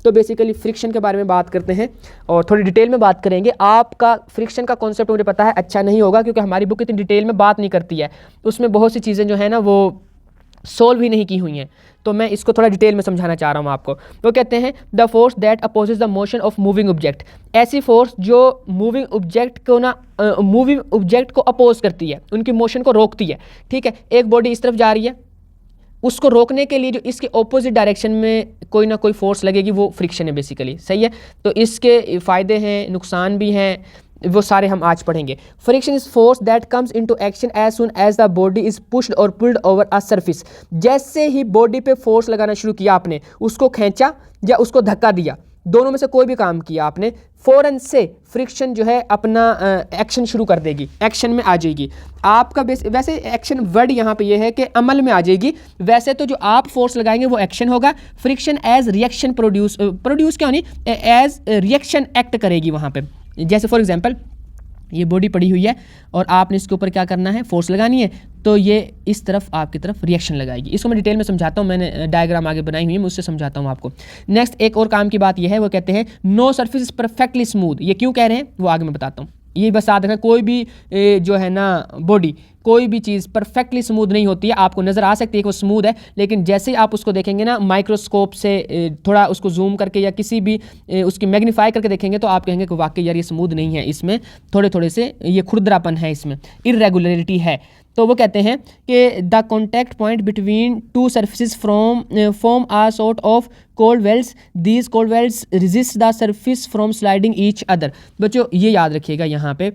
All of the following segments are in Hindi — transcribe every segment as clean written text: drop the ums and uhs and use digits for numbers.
तो बेसिकली फ्रिक्शन के बारे में बात करते हैं और थोड़ी डिटेल में बात करेंगे। आपका फ्रिक्शन का कॉन्सेप्ट मुझे पता है अच्छा नहीं होगा, क्योंकि हमारी बुक इतनी डिटेल में बात नहीं करती है, उसमें बहुत सी चीज़ें जो है ना वो सोल्व ही नहीं की हुई हैं, तो मैं इसको थोड़ा डिटेल में समझाना चाह रहा हूँ आपको। वो कहते हैं the force that opposes the motion of moving object, ऐसी फोर्स जो मूविंग ऑब्जेक्ट को अपोज करती है, उनकी मोशन को रोकती है। ठीक है, एक बॉडी इस तरफ जा रही है, उसको रोकने के लिए जो इसके ऑपोजिट डायरेक्शन में कोई ना कोई फोर्स लगेगी, वो फ्रिक्शन है बेसिकली। सही है, तो इसके फ़ायदे हैं, नुकसान भी हैं, वो सारे हम आज पढ़ेंगे। Friction is force that comes into action as soon as the body is pushed or pulled over a surface. जैसे ही बॉडी पे फोर्स लगाना शुरू किया आपने, उसको खींचा या उसको धक्का दिया, दोनों में से कोई भी काम किया आपने, फ़ौरन से फ्रिक्शन जो है अपना एक्शन शुरू कर देगी, एक्शन में आ जाएगी। आपका वैसे एक्शन वर्ड यहाँ पे ये है कि अमल में आ जाएगी। वैसे तो जो आप फोर्स लगाएंगे वो एक्शन होगा। फ्रिक्शन एज रिएक्शन प्रोड्यूस क्या नहीं, एज रिएक्शन एक्ट करेगी वहाँ पे। जैसे फॉर एग्जांपल ये बॉडी पड़ी हुई है और आपने इसके ऊपर क्या करना है, फोर्स लगानी है, तो ये इस तरफ आपकी तरफ रिएक्शन लगाएगी। इसको मैं डिटेल में समझाता हूँ, मैंने डायग्राम आगे बनाई हुई है, मैं उससे समझाता हूँ आपको। नेक्स्ट एक और काम की बात ये है, वो कहते हैं no surface is perfectly smooth. ये क्यों कह रहे हैं वो आगे मैं बताता हूँ। ये बस याद रखना, कोई भी जो है ना बॉडी, कोई भी चीज़ परफेक्टली स्मूथ नहीं होती है। आपको नज़र आ सकती है कि वो स्मूथ है, लेकिन जैसे ही आप उसको देखेंगे ना माइक्रोस्कोप से थोड़ा उसको जूम करके या किसी भी उसकी मैग्नीफाई करके देखेंगे, तो आप कहेंगे कि वाकई यार ये स्मूथ नहीं है, इसमें थोड़े थोड़े से ये खुरदरापन है, इसमें इरेगुलरिटी है। तो वो कहते हैं कि the contact point between two surfaces form a sort of cold welds, these cold welds resist the surface from sliding each other. बच्चों ये याद रखिएगा, यहाँ पे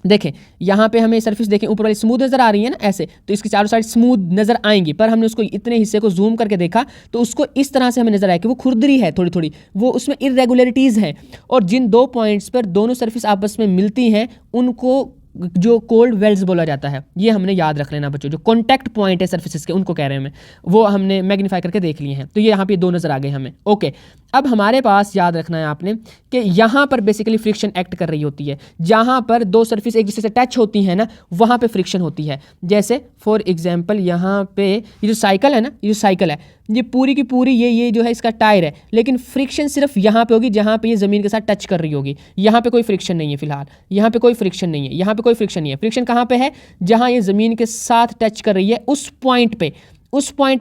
देखें, यहाँ पे हमें सरफेस देखें ऊपर वाली स्मूथ नज़र आ रही है ना ऐसे, तो इसकी चारों साइड स्मूथ नज़र आएंगी, पर हमने उसको इतने हिस्से को जूम करके देखा तो उसको इस तरह से हमें नज़र आया कि वो खुरदरी है थोड़ी थोड़ी, वो उसमें इरेगुलरिटीज़ हैं। और जिन दो पॉइंट्स पर दोनों सरफेस आपस में मिलती हैं उनको जो कोल्ड वेल्स बोला जाता है। ये हमने याद रख लेना बच्चों, जो कॉन्टैक्ट पॉइंट है सरफेसेस के उनको कह रहे हैं हमें, वो हमने मैग्नीफाई करके देख लिए हैं। तो ये यहाँ पे दो नज़र आ गए हमें। ओके, अब हमारे पास याद रखना है आपने कि यहाँ पर बेसिकली फ्रिक्शन एक्ट कर रही होती है। जहाँ पर दो सरफेस एक दूसरे से टच होती है ना, वहाँ पे फ्रिक्शन होती है। जैसे फॉर एग्जांपल यहाँ पे ये जो साइकिल है ना, ये जो साइकिल है, ये पूरी की पूरी ये जो है इसका टायर है, लेकिन फ्रिक्शन सिर्फ यहाँ पे होगी जहाँ पे ये ज़मीन के साथ टच कर रही होगी। यहाँ पे कोई फ्रिक्शन नहीं है फिलहाल, यहाँ पे कोई फ्रिक्शन नहीं है, यहाँ पे कोई फ्रिक्शन नहीं है। फ्रिक्शन कहाँ पे है, जहाँ ये ज़मीन के साथ टच कर रही है उस पॉइंट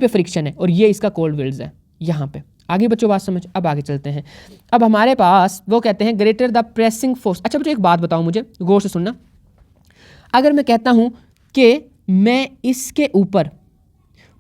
पे फ्रिक्शन है, और ये इसका कोल्ड वेल्स है यहाँ पे। आगे बच्चों बात समझ, अब आगे चलते हैं। अब हमारे पास वो कहते हैं ग्रेटर द प्रेसिंग फोर्स। अच्छा बच्चों एक बात बताओ, मुझे गौर से सुनना, अगर मैं कहता हूँ कि मैं इसके ऊपर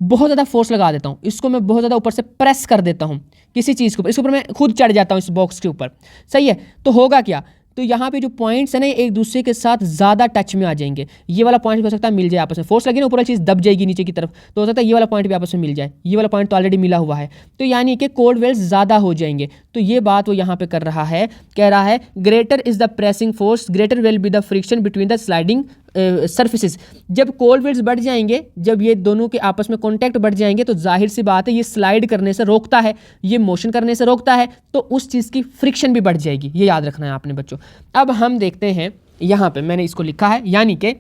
बहुत ज़्यादा फोर्स लगा देता हूँ, इसको मैं बहुत ज़्यादा ऊपर से प्रेस कर देता हूँ किसी चीज़ के ऊपर, इसके ऊपर मैं खुद चढ़ जाता हूँ इस बॉक्स के ऊपर, सही है, तो होगा क्या, तो यहाँ पे जो पॉइंट्स है ना एक दूसरे के साथ ज़्यादा टच में आ जाएंगे। ये वाला पॉइंट हो सकता है मिल जाए आपस में, फोर्स लगी ना ऊपर वाली चीज़ दब जाएगी नीचे की तरफ, तो हो सकता है ये वाला पॉइंट भी आपस में मिल जाए। ये वाला पॉइंट तो ऑलरेडी मिला हुआ है, तो यानी कि कोल्ड वेल्स ज़्यादा हो जाएंगे। तो ये बात वो यहाँ पे कर रहा है, कह रहा है greater is the pressing force, greater will be the friction between the sliding surfaces. जब कोल्ड वेल्स बढ़ जाएंगे, जब ये दोनों के आपस में कॉन्टैक्ट बढ़ जाएंगे, तो जाहिर सी बात है ये स्लाइड करने से रोकता है, ये मोशन करने से रोकता है, तो उस चीज़ की फ्रिक्शन भी बढ़ जाएगी। ये याद रखना है आपने बच्चों। अब हम देखते हैं यहाँ पे मैंने इसको लिखा है, यानी कि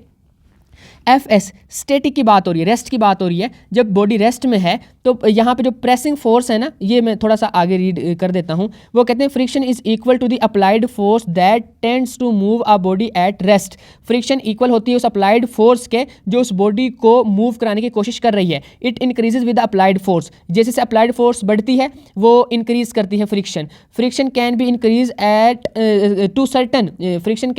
FS स्टैटिक की बात हो रही है, रेस्ट की बात हो रही है। जब बॉडी रेस्ट में है तो यहाँ पे जो प्रेसिंग फोर्स है ना, ये मैं थोड़ा सा आगे रीड कर देता हूँ। वो कहते हैं friction is equal to the applied force that tends to move a body at rest. Friction equal होती है उस अप्लाइड फोर्स के जो उस बॉडी को मूव कराने की कोशिश कर रही है। It increases with applied force, जैसे से अप्लाइड फोर्स बढ़ती है वो इंक्रीज करती है friction. Friction can be increase at to certain friction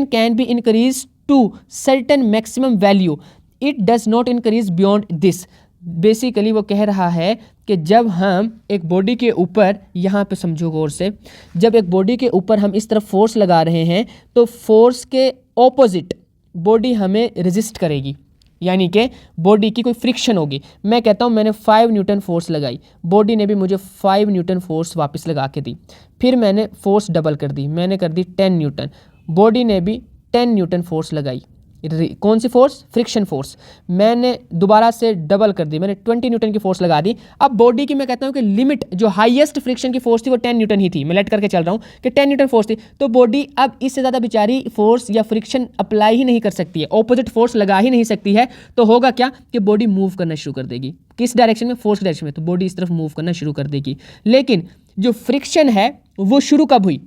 can be increase to certain maximum value, it does not increase beyond this। Basically वो कह रहा है कि जब हम एक बॉडी के ऊपर, यहाँ पे समझो गौर से, जब एक बॉडी के ऊपर हम इस तरफ फोर्स लगा रहे हैं तो फोर्स के ऑपोजिट बॉडी हमें रेजिस्ट करेगी, यानी कि बॉडी की कोई फ्रिक्शन होगी। मैं कहता हूँ मैंने 5 न्यूटन फोर्स लगाई, बॉडी ने भी मुझे 5 न्यूटन फोर्स वापस लगा के दी, फिर मैंने फोर्स डबल कर दी, मैंने कर दी 10 न्यूटन, बॉडी ने भी 10 न्यूटन फोर्स लगाई। कौन सी फोर्स? Friction force. मैंने दोबारा से डबल कर दी, मैंने 20 न्यूटन की फोर्स लगा दी। अब बॉडी की मैं कहता हूँ कि लिमिट जो हाईएस्ट फ्रिक्शन की फोर्स थी वो 10 न्यूटन ही थी, मैं लेट करके चल रहा हूँ कि 10 न्यूटन फोर्स थी। तो बॉडी अब इससे ज़्यादा बेचारी फोर्स या फ्रिक्शन अप्लाई ही नहीं कर सकती है, ऑपोजिट फोर्स लगा ही नहीं सकती है। तो होगा क्या कि बॉडी मूव करना शुरू कर देगी। किस डायरेक्शन में? फोर्स डायरेक्शन में। तो बॉडी इस तरफ मूव करना शुरू कर देगी। लेकिन जो फ्रिक्शन है वो शुरू कब हुई?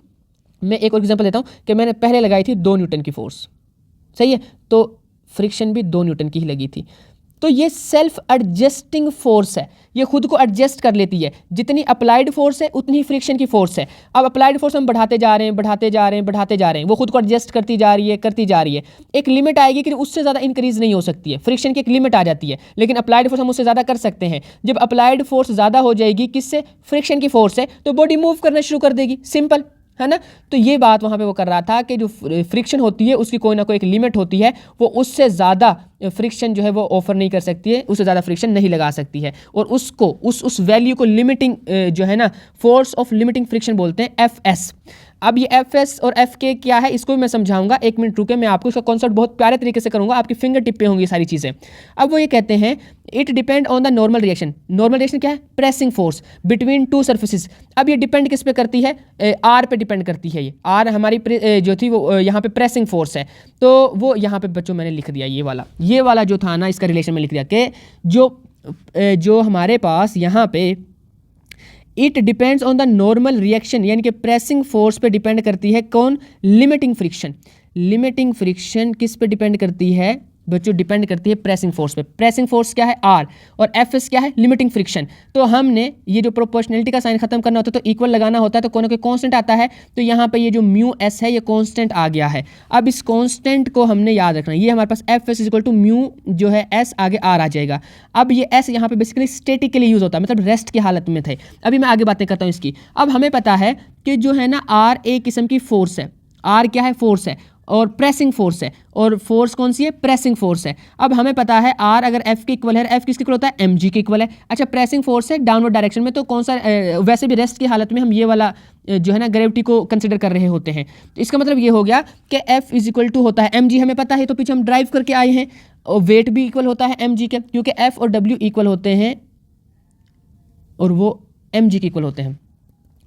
मैं एक और एग्जांपल देता हूँ कि मैंने पहले लगाई थी 2 न्यूटन की फोर्स, सही है, तो फ्रिक्शन भी 2 न्यूटन की ही लगी थी। तो ये सेल्फ एडजस्टिंग फोर्स है, ये खुद को एडजस्ट कर लेती है। जितनी अप्लाइड फोर्स है उतनी ही फ्रिक्शन की फोर्स है। अब अप्लाइड फोर्स हम बढ़ाते जा रहे हैं, बढ़ाते जा रहे हैं, बढ़ाते जा रहे हैं, वो खुद को एडजस्ट करती जा रही है, करती जा रही है। एक लिमिट आएगी कि उससे ज़्यादा इंक्रीज नहीं हो सकती है, फ्रिक्शन की एक लिमिट आ जाती है। लेकिन अप्लाइड फोर्स हम उससे ज़्यादा कर सकते हैं। जब अप्लाइड फोर्स ज़्यादा हो जाएगी, किससे? फ्रिक्शन की फोर्स से, तो बॉडी मूव करना शुरू कर देगी, सिंपल है ना। तो ये बात वहाँ पे वो कर रहा था कि जो फ्रिक्शन होती है उसकी कोई ना कोई एक लिमिट होती है, वो उससे ज़्यादा फ्रिक्शन जो है वो ऑफर नहीं कर सकती है, उससे ज़्यादा फ्रिक्शन नहीं लगा सकती है। और उसको उस वैल्यू को लिमिटिंग जो है ना, फोर्स ऑफ लिमिटिंग फ्रिक्शन बोलते हैं, एफएस। अब ये एफएस और एफके क्या है इसको भी मैं समझाऊंगा, 1 मिनट रुके, मैं आपको इसका कॉन्सेप्ट बहुत प्यारे तरीके से करूंगा, आपकी फिंगर टिप पे होंगी सारी चीज़ें। अब वो ये कहते हैं it depend on the normal reaction. Normal reaction क्या है? Pressing force between 2 surfaces. अब ये डिपेंड किस पे करती है? आर पे डिपेंड करती है। ये आर हमारी जो थी वो यहाँ पे प्रेसिंग फोर्स है। तो वो यहाँ पे बच्चों मैंने लिख दिया, ये वाला जो था ना, इसका रिलेशन में लिख दिया कि जो हमारे पास यहाँ पे it depends on the normal reaction, यानी कि प्रेसिंग फोर्स पे डिपेंड करती है। कौन? Limiting friction. लिमिटिंग फ्रिक्शन किस पे डिपेंड करती है बच्चों? डिपेंड करती है प्रेसिंग फोर्स पे। प्रेसिंग फोर्स क्या है? आर, और एफ एस क्या है? Limiting friction. तो हमने ये जो प्रोपोर्शनलिटी का साइन खत्म करना होता है तो इक्वल लगाना होता है, तो कोई ना कोई कांस्टेंट आता है। तो यहाँ पे ये जो म्यू एस है ये कांस्टेंट आ गया है। अब इस कांस्टेंट को हमने याद रखना है। ये हमारे पास F S equal to mu जो है एस आगे आर आ जाएगा। अब ये एस यहाँ पे बेसिकली स्टेटिकली यूज होता है, मतलब रेस्ट की हालत में थे। अभी मैं आगे बातें करता हूँ इसकी। अब हमें पता है कि जो है ना आर एक किस्म की फोर्स है। आर क्या है? फोर्स है, और प्रेसिंग फोर्स है। और फोर्स कौन सी है? प्रेसिंग फोर्स है। अब हमें पता है आर अगर एफ के इक्वल है, एफ किसके इक्वल होता है? एम जी के इक्वल है। अच्छा, प्रेसिंग फोर्स है डाउनवर्ड डायरेक्शन में, तो कौन सा वैसे भी रेस्ट की हालत में हम ये वाला जो है ना ग्रेविटी को कंसिडर कर रहे होते हैं। तो इसका मतलब ये हो गया कि एफ इज इक्वल टू होता है एम जी, हमें पता है, तो पीछे हम ड्राइव करके आए हैं। और वेट भी इक्वल होता है एम जी के, क्योंकि एफ और डब्ल्यू इक्वल होते हैं और वो एम जी के इक्वल होते हैं।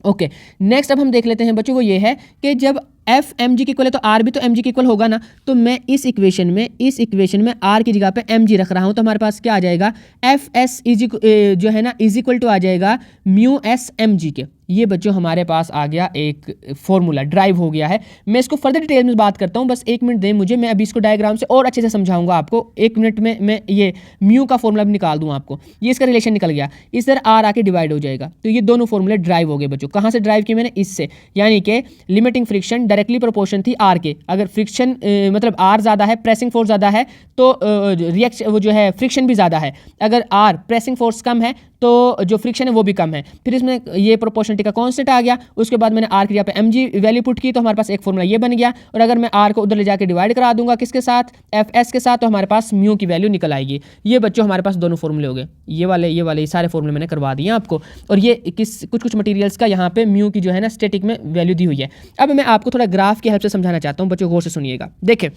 ओके, नेक्स्ट अब हम देख लेते हैं बच्चों, वो ये है कि जब एफ एम जी के इक्वल है तो आर भी तो एम जी के इक्वल होगा ना। तो मैं इस इक्वेशन में आर की जगह पे एम जी रख रहा हूं, तो हमारे पास क्या आ जाएगा? एफ एस जो है ना इज इक्वल टू आ जाएगा म्यू एस एम जी के। ये बच्चों हमारे पास आ गया एक फॉर्मूला, ड्राइव हो गया है। मैं इसको फर्दर डिटेल में बात करता हूँ, बस 1 मिनट दें मुझे, मैं अभी इसको डायग्राम से और अच्छे से समझाऊंगा आपको। 1 मिनट में मैं ये म्यू का फॉर्मूला भी निकाल दूँ आपको। ये इसका रिलेशन निकल गया, इस तरह आर आके डिवाइड हो जाएगा। तो ये दोनों फॉर्मूले ड्राइव हो गए बच्चों। कहाँ से ड्राइव किए मैंने? इससे, यानी कि लिमिटिंग फ्रिक्शन डायरेक्टली प्रोपोर्शन थी आर के। अगर फ्रिक्शन मतलब आर ज़्यादा है, प्रेसिंग फोर्स ज़्यादा है, तो रिएक्शन वो जो है फ्रिक्शन भी ज़्यादा है। अगर आर प्रेसिंग फोर्स कम है तो जो फ्रिक्शन है वो भी कम है। फिर इसमें ये प्रोपोर्शनलिटी का कांस्टेंट आ गया। उसके बाद मैंने आर की जगह पे एम जी वैल्यू पुट की, तो हमारे पास एक फॉर्मूला ये बन गया। और अगर मैं आर को उधर ले जाकर डिवाइड करा दूंगा किसके साथ? एफ एस के साथ, तो हमारे पास म्यू की वैल्यू निकल आएगी। ये बच्चों हमारे पास दोनों फॉर्मूले हो गए, ये वाले सारे फॉर्मूले मैंने करवा दिए आपको। और ये कुछ मटीरियल्स का यहाँ पे म्यू की जो है ना स्टैटिक में वैल्यू दी हुई है। अब मैं आपको थोड़ा ग्राफ की हेल्प से समझाना चाहता हूँ बच्चों, गौर से सुनिएगा। देखिए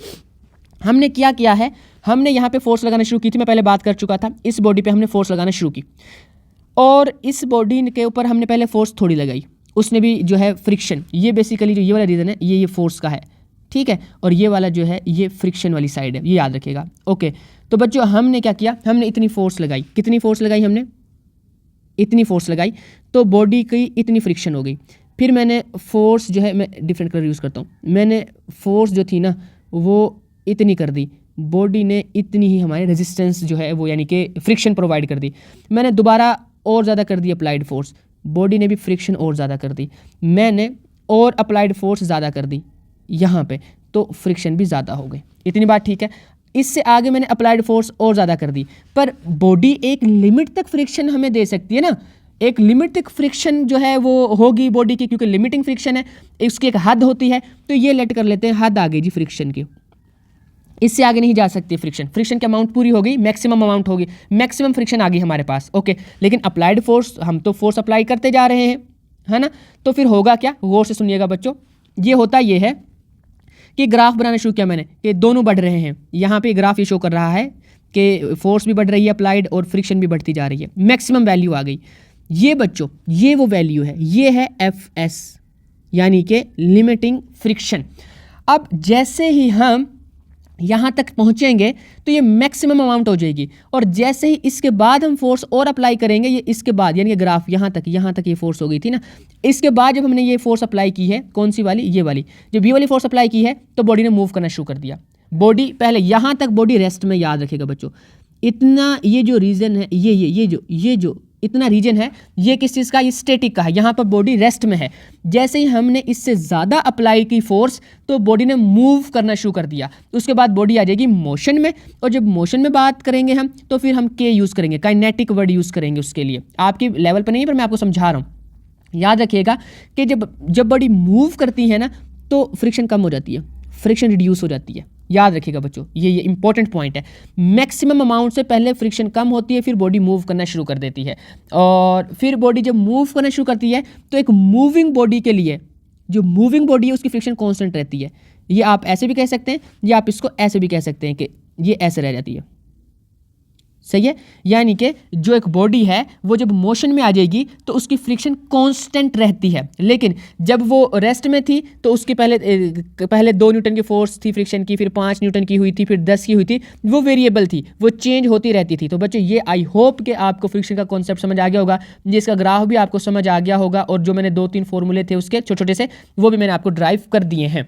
हमने क्या किया है, हमने यहाँ पे फोर्स लगाना शुरू की थी, मैं पहले बात कर चुका था। इस बॉडी पे हमने फोर्स लगाना शुरू की, और इस बॉडी के ऊपर हमने पहले फोर्स थोड़ी लगाई, उसने भी जो है फ्रिक्शन, ये बेसिकली जो ये वाला रीज़न है ये फोर्स का है, ठीक है। और ये वाला जो है ये फ्रिक्शन वाली साइड है, ये याद रखिएगा। ओके, तो बच्चों हमने क्या किया, हमने इतनी फोर्स लगाई। कितनी फोर्स लगाई हमने? इतनी फोर्स लगाई, तो बॉडी की इतनी फ्रिक्शन हो गई। फिर मैंने फोर्स जो है, मैं डिफरेंट कलर यूज़ करता हूँ, मैंने फोर्स जो थी ना वो इतनी कर दी, बॉडी ने इतनी ही हमारे रेजिस्टेंस जो है वो यानी कि फ्रिक्शन प्रोवाइड कर दी। मैंने दोबारा और ज़्यादा कर दी अप्लाइड फोर्स, बॉडी ने भी फ्रिक्शन और ज़्यादा कर दी। मैंने और अप्लाइड फोर्स ज़्यादा कर दी यहाँ पे, तो फ्रिक्शन भी ज़्यादा हो गई। इतनी बात ठीक है। इससे आगे मैंने अप्लाइड फोर्स और ज़्यादा कर दी, पर बॉडी एक लिमिट तक फ्रिक्शन हमें दे सकती है ना। एक लिमिट तक फ्रिक्शन जो है वो होगी बॉडी की, क्योंकि लिमिटिंग फ्रिक्शन है, इसकी एक हद होती है। तो ये लेट कर लेते हैं, हद आ गई जी फ्रिक्शन की, इससे आगे नहीं जा सकती फ्रिक्शन। फ्रिक्शन की अमाउंट पूरी हो गई, मैक्सिमम अमाउंट होगी, मैक्सिमम फ्रिक्शन आ गई हमारे पास। ओके, लेकिन अप्लाइड फोर्स, हम तो फोर्स अप्लाई करते जा रहे हैं, है ना। तो फिर होगा क्या, गौर से सुनिएगा बच्चों। ये होता ये है कि ग्राफ बनाना शुरू किया मैंने कि दोनों बढ़ रहे हैं। यहाँ पे ग्राफ ये शो कर रहा है कि फोर्स भी बढ़ रही है अप्लाइड और फ्रिक्शन भी बढ़ती जा रही है, मैक्सिमम वैल्यू आ गई। ये बच्चों ये वो वैल्यू है, ये है एफ यानी कि लिमिटिंग फ्रिक्शन। अब जैसे ही हम यहाँ तक पहुँचेंगे तो ये मैक्सिमम अमाउंट हो जाएगी, और जैसे ही इसके बाद हम फोर्स और अप्लाई करेंगे, ये इसके बाद यानी कि ग्राफ यहाँ तक ये फोर्स हो गई थी ना, इसके बाद जब हमने ये फोर्स अप्लाई की है, कौन सी वाली, ये वाली, जब ये वाली फोर्स अप्लाई की है तो बॉडी ने मूव करना शुरू कर दिया। बॉडी पहले यहाँ तक बॉडी रेस्ट में, याद रखिएगा बच्चों, इतना ये जो रीजन है, ये जो इतना रीजन है, ये किस चीज़ का, ये स्टैटिक का है, यहाँ पर बॉडी रेस्ट में है। जैसे ही हमने इससे ज़्यादा अप्लाई की फोर्स तो बॉडी ने मूव करना शुरू कर दिया, उसके बाद बॉडी आ जाएगी मोशन में, और जब मोशन में बात करेंगे हम तो फिर हम के यूज़ करेंगे, काइनेटिक वर्ड यूज़ करेंगे उसके लिए। आपकी लेवल पर नहीं है पर मैं आपको समझा रहा हूँ। याद रखिएगा कि जब बॉडी मूव करती है ना तो फ्रिक्शन कम हो जाती है, फ्रिक्शन रिड्यूस हो जाती है। याद रखिएगा बच्चों, ये इंपॉर्टेंट पॉइंट है। मैक्सिमम अमाउंट से पहले फ्रिक्शन कम होती है, फिर बॉडी मूव करना शुरू कर देती है, और फिर बॉडी जब मूव करना शुरू करती है तो एक मूविंग बॉडी के लिए, जो मूविंग बॉडी है उसकी फ्रिक्शन कांस्टेंट रहती है। ये आप ऐसे भी कह सकते हैं, या आप इसको ऐसे भी कह सकते हैं कि ये ऐसे रह जाती है। सही है, यानी कि जो एक बॉडी है वो जब मोशन में आ जाएगी तो उसकी फ्रिक्शन कांस्टेंट रहती है, लेकिन जब वो रेस्ट में थी तो उसके पहले 2 न्यूटन की फोर्स थी फ्रिक्शन की, फिर 5 न्यूटन की हुई थी, फिर 10 की हुई थी, वो वेरिएबल थी, वो चेंज होती रहती थी। तो बच्चों ये आई होप कि आपको फ्रिक्शन का कॉन्सेप्ट समझ आ गया होगा, जिसका ग्राफ भी आपको समझ आ गया होगा, और जो मैंने 2-3 फॉर्मूले थे उसके छोटे छोटे से वो भी मैंने आपको ड्राइव कर दिए हैं।